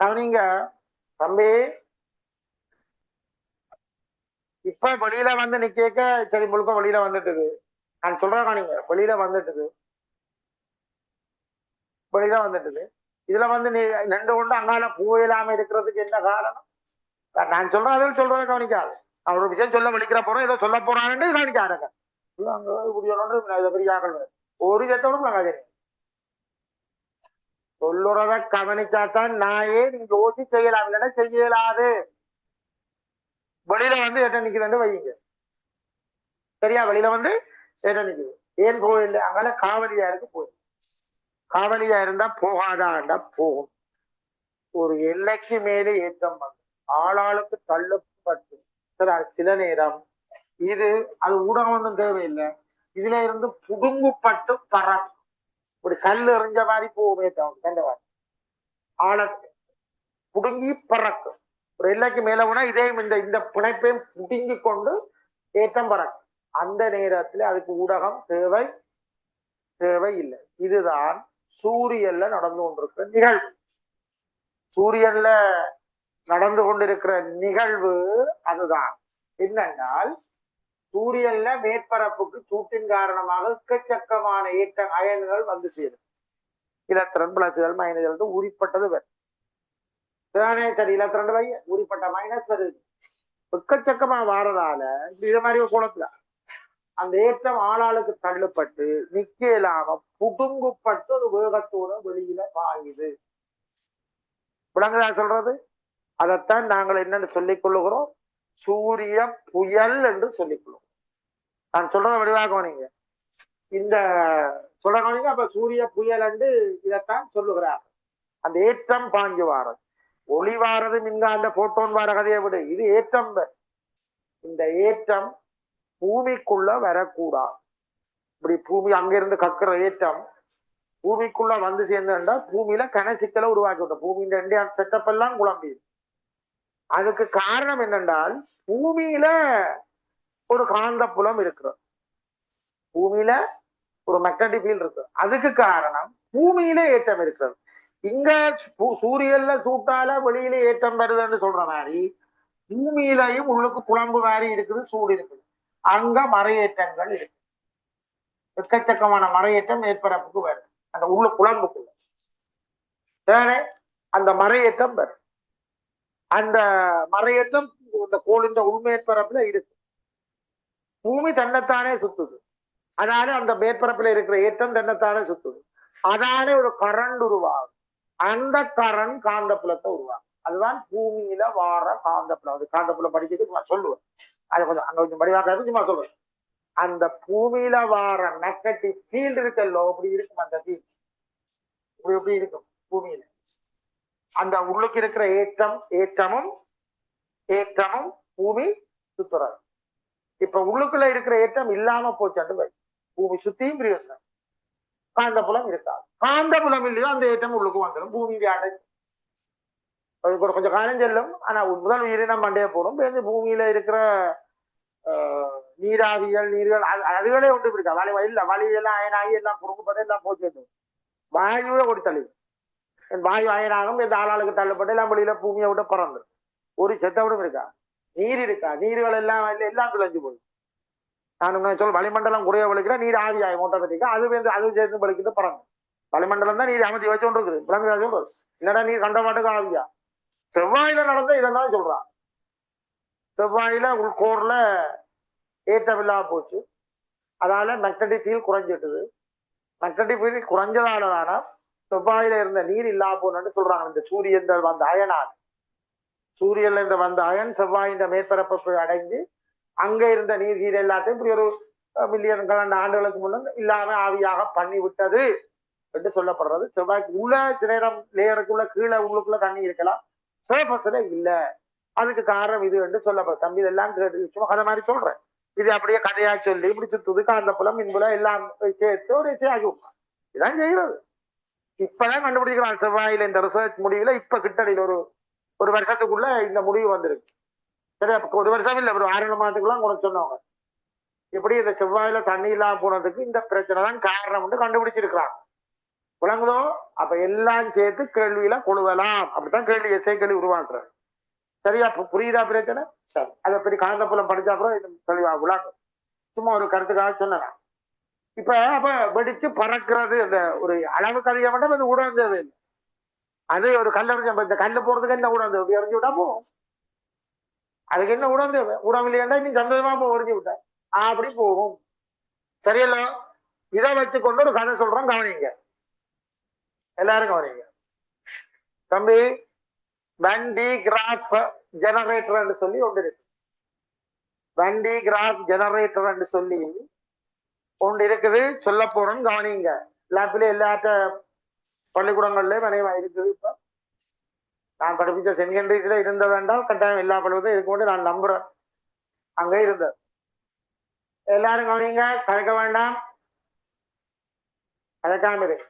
கவனிங்க தம்பி, இப்ப வெளியில வந்து நிக்க சரி முழுக்க வெளியில வந்துட்டுது. நான் சொல்றேன் கவனிங்க, வெளியில வந்துட்டுது, வெளியில வந்துட்டுது. இதுல வந்து நீ நின்று கொண்டு அங்கால போயிடாம இருக்கிறதுக்கு என்ன காரணம்? நான் சொல்றேன் சொல்றதை கவனிக்காது. நான் ஒரு விஷயம் சொல்ல வலிக்கிற போறோம், ஏதோ சொல்ல போறான்னு கவனிக்காருங்க. ஒரு சத்தோடும் சொல்லுறத கவனிச்சாத்தான் நாயே நீங்க யோசி செய்யலாம், இல்லைன்னா செய்ய இயலாது. வெளியில வந்து எட்ட நிக்குதுன்னு வையுங்க, சரியா? வெளியில வந்து எட்ட நிக்குது, ஏன் போயில்லை? அங்கால காவலியா இருக்கு, போய் காவலியா இருந்தா போகாதாண்டா போகும். ஒரு எல்லைக்கு மேலே ஏற்றம் வந்து ஆளாளுக்கு தள்ளப்பட்டு சில நேரம் இது அது ஊடகம் ஒன்றும் தேவையில்லை, இதுல இருந்து புடுங்குப்பட்டு பறக்கும். இப்படி கல் எறிஞ்ச மாதிரி போகுமே தண்டவாரி ஆள புடுங்கி பறக்கும். ஒரு எல்லைக்கு மேல போனா இதையும் இந்த இந்த பிணைப்பையும் புடுங்கி கொண்டு ஏற்றம் பறக்கும். அந்த நேரத்தில் அதுக்கு ஊடகம் தேவை இல்லை. இதுதான் சூரியன்ல நடந்து கொண்டிருக்கிற நிகழ்வு. சூரியன்ல நடந்து கொண்டிருக்கிற நிகழ்வு அதுதான். என்னென்றால் சூரியன்ல மேற்பரப்புக்கு சூட்டின் காரணமாக எக்கச்சக்கமான ஏற்ற அயன்கள் வந்து சேரும். இலத்திரன் பிளஸ்கள் மைனஸ்கள் உரிப்பட்டது வரும். சரி, இலத்திரண்டு வை உரிப்பட்ட மைனஸ் வருது, எக்கச்சக்கமா வாரதால இது மாதிரி ஒரு குளத்துல அந்த ஏற்றம் ஆளாளுக்கு தள்ளுப்பட்டு நிக்க இல்லாம புடுங்குப்பட்டு ஒரு வேகத்தோட வெளியில பாயுது. விளங்குதா சொல்றது? அதைத்தான் நாங்கள் என்னன்னு சொல்லிக் கொள்ளுகிறோம், சூரிய புயல் என்று சொல்லிக் கொள்ளுகிறோம். நான் சொல்றத வடிவாக நீங்க இந்த சொல்றீங்க. அப்ப சூரிய புயல் என்று இதைத்தான் சொல்லுகிறார். அந்த ஏற்றம் பாஞ்சு வாரது, ஒளி வாரது மின்காந்த போட்டோன் வார கதையை விட இது ஏற்றம். இந்த ஏற்றம் பூமிக்குள்ள வரக்கூடாது. இப்படி பூமி அங்கிருந்து கக்குற ஏற்றம் பூமிக்குள்ள வந்து சேர்ந்தா பூமியில கனசிக்கலை உருவாக்கி விட்டோம். பூமியின் இந்தியா செட்டப் எல்லாம் குழம்பி. அதுக்கு காரணம் என்னென்றால் பூமியில ஒரு காந்த புலம் இருக்கிறது, பூமியில ஒரு மெக்னடிக் ஃபீல்ட் இருக்கு. அதுக்கு காரணம் பூமியில ஏற்றம் இருக்கிறது. இங்க சூரியன்ல சூட்டால வெளியில ஏற்றம் வருதுன்னு சொல்ற மாதிரி பூமியிலையும் உள்ளுக்கு குழம்பு மாதிரி இருக்குது, சூடு இருக்குது. அங்க மறையேற்றங்கள் இருக்கு, எக்கச்சக்கமான மறையேற்றம் மேற்பரப்புக்கு வரும், அந்த உள்ள குழம்புக்குள்ள அந்த மறையேற்றம் வரும். அந்த மறையேற்றம் இந்த கோளின் உள்மேற்பரப்புல இருக்கு. பூமி தன்னைத்தானே சுத்துது, அதனால அந்த மேற்பரப்புல இருக்கிற ஏற்றம் தன்னைத்தானே சுத்துது. அதானே ஒரு கரண்ட் உருவாகும். அந்த கரண்ட் காந்தப்புலத்தை உருவாகும். அதுதான் பூமியில வார காந்தப்புலம். அது காந்தப்புலம் படிக்கிறது சொல்லுவேன், அதை கொஞ்சம் அங்க கொஞ்சம் படிவாக்க சும்மா சொல்லுவேன். அந்த பூமியில வார மேக்னடிக் ஃபீல்டு இருக்கல்லோ அப்படி இருக்கும். அந்த ஃபீல்ட் எப்படி இருக்கும் பூமியில? அந்த உள்ளுக்கு இருக்கிற ஏற்றமும் பூமி சுத்துறாரு. இப்ப உள்ளுக்குள்ள இருக்கிற ஏற்றம் இல்லாம போச்சு, பூமி சுத்தியும் பிரயோசனம், காந்தபுலம் இருக்காது. காந்தபுலம் இல்லையோ அந்த ஏற்றம் உள்ளுக்கு வந்துடும், பூமி வியாடை கொஞ்சம் காலம் செல்லும். ஆனா முதல் உயிரினம் மண்டைய போடும். பூமியில இருக்கிற நீராவியல் நீர்கள் அதுகளே ஒன்று இருக்கா இல்ல வழியெல்லாம் அயனாகி எல்லாம் குறுக்கப்பட்டு எல்லாம் போச்சு, வாயுவே ஒரு தள்ளி வாயு அயனாகும் இந்த ஆளாளுக்கு தள்ளப்பட்டு எல்லாம் வெளியில பூமியை விட பறந்து ஒரு செத்தவிடும் இருக்கா. நீர் இருக்கா, நீர்கள் எல்லாம் எல்லாம் விளைஞ்சு போகுது. நான் சொல்ல வளிமண்டலம் குறைய வலிக்கிற நீர் ஆவியாய் மோட்டோமேட்டிக்கா அது சேர்ந்து வலிக்கிட்டு பறந்து வளிமண்டலம் தான் நீர் அமைதி வச்சு கொண்டு இருக்குது. விளங்குதா சொல்றது? இல்லடா நீர் கண்ட மாட்டுக்கு ஆவியா. செவ்வாயில நடந்த இதெல்லாம் சொல்றான். செவ்வாயில உள்கோர்ல ஏற்றம் இல்லாம போச்சு, அதனால மெக்னடிக் ஃபீல்ட் குறைஞ்சிட்டுது. மெக்னடிக் ஃபீல்ட் குறைஞ்சதாலதான செவ்வாயில இருந்த நீர் இல்லாம போனு சொல்றாங்க. இந்த சூரியன் வந்த அயனான், சூரியன்ல இருந்து வந்த அயன் செவ்வாயின் மேற்பரப்பை அடைந்து அங்க இருந்த நீர் எல்லாத்தையும் இப்படி ஒரு மில்லியன் ஆண்டுகளுக்கு முன்ன இல்லாம ஆவியாக பண்ணி விட்டது என்று சொல்லப்படுறது. செவ்வாய்க்கு உள்ள நேரம் லேயருக்குள்ள கீழே உள்ளுக்குள்ள தண்ணி இருக்கலாம், சர்ஃபஸ்ல இல்ல. அதுக்கு காரணம் இது என்று சொல்லப்படுது. தம்பி இதெல்லாம் கேட்டு அதை மாதிரி சொல்றேன். இது அப்படியே கதையா சொல்லி இப்படி சுத்துது காந்தப்புலம் மின்புலம் எல்லாம் சேர்த்து ஒரு ஆகும். இதான் செய்யறது. இப்பதான் கண்டுபிடிக்கிறான் செவ்வாயில இந்த ரிசர்ச் முடிவுல. இப்ப கிட்டடியில் ஒரு வருஷத்துக்குள்ள இந்த முடிவு வந்திருக்கு. சரி, அப்ப ஒரு வருஷம் இல்லை, ஒரு 6 மாதத்துக்குலாம் கூட சொன்னவங்க எப்படி இந்த செவ்வாயில தண்ணி இல்லாம போனதுக்கு இந்த பிரச்சனை தான் காரணம் கண்டுபிடிச்சிருக்கிறாங்க. விளங்குதோ? அப்ப எல்லாம் சேர்த்து கேள்வியில கொழுவலாம். அப்படித்தான் கேள்வி எஸ்ஐ கேள்வி உருவாக்குறாரு. சரியா? புரியுதா பிரச்சனை? சரி, அதை பற்றி காந்தப்புலம் படிச்சா அப்புறம் இது தெளிவா விளங்கும். சும்மா ஒரு கருத்துக்காக சொன்னேன். இப்ப அப்ப வெடிச்சு பறக்கிறது அந்த ஒரு அளவுக்கு அதிகம் மட்டும் அது ஊடகம் தேவை. அது ஒரு கல்லறிஞ்ச இந்த கல்லு போறதுக்கு என்ன ஊடகம் தேவை? எறிஞ்சு விட்டா போகும். அதுக்கு என்ன ஊடகம் தேவை? ஊடகம் இல்லையாண்டா நீ சந்தோஷமா போ, எறிஞ்சு விட்ட அப்படி போகும். சரியல்ல? இதை வச்சுக்கொண்டு ஒரு கதை சொல்றோம், கவனிங்க. எல்லாரும் கவனிங்க. தம்பி, வண்டி கிராஃப் ஜெனரேட்டர் சொல்லி ஒன்று இருக்கு. வண்டி கிராஃப் ஜெனரேட்டர் சொல்லி ஒன்று இருக்குது. சொல்ல போறோம், கவனிங்க. லேப்ல எல்லாத்த பள்ளிக்கூடங்கள்லயும் அநேகமா இருக்குது. இப்ப நான் படிப்பிச்ச செகண்டரிஸ்ல இருந்த வேண்டாம், கட்டாயம் எல்லா பள்ளிக்கூடத்தையும் இருக்கும் நான் நம்புறேன். அங்க இருந்தது. எல்லாரும் கவனிங்க, கலக்க வேண்டாம், கலக்காம இருக்கு.